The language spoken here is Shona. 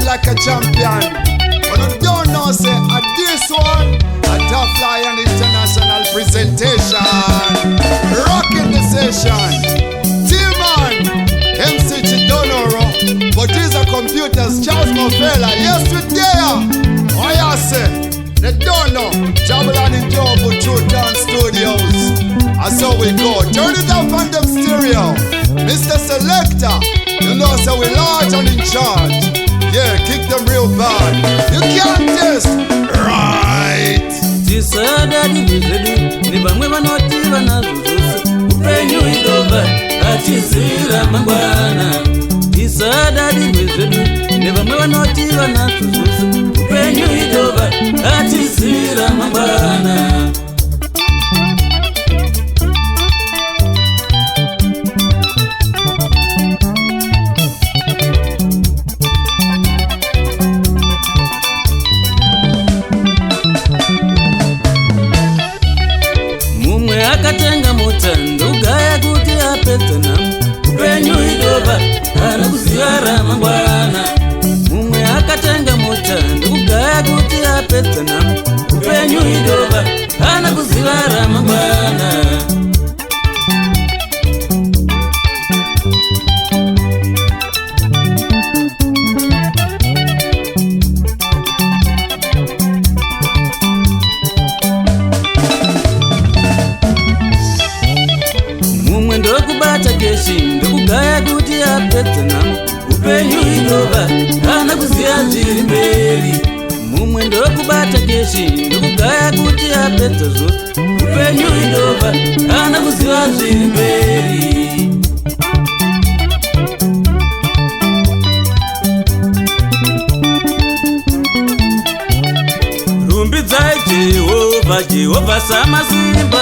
ride like a champion. But you don't know, say, at this one, a Tough Lion International presentation. Rocking the session. T-Man, MC Chidonoro. But these are computers, Charles Mofela. Yes, we're there. Oh, yeah, say. They don't know. Jabalani Jobu, True Town Studios. That's how we go. Turn it up on them stereo. Mr. Selector, you know, so we large and in charge. Yeah, kick them real bad. You can't test. Right. Tisada di vizeli, ni bamwe banotiva na zuzusu. Upenyu idova, atisira mangwana. Tisada di vizeli, ni bamwe banotiva na zuzusu. Upenyu idova, atisira mangwana. Akatenga mutando gaya kuti apetana upenyu idova kana kuziara mangwana. Mumwe akatenga mutando gaya kuti apetana upenyu idova kana kuziara mangwana. Ndokugaya kuti apetana upenyu idova kana kuziya zviri mberi. Mumwe ndokubata keshi ndokugaya kuti apeta zvose upenyu idova kana kuziya zviri mberi. Rumbidzai Jehovha, Jehovha samasimba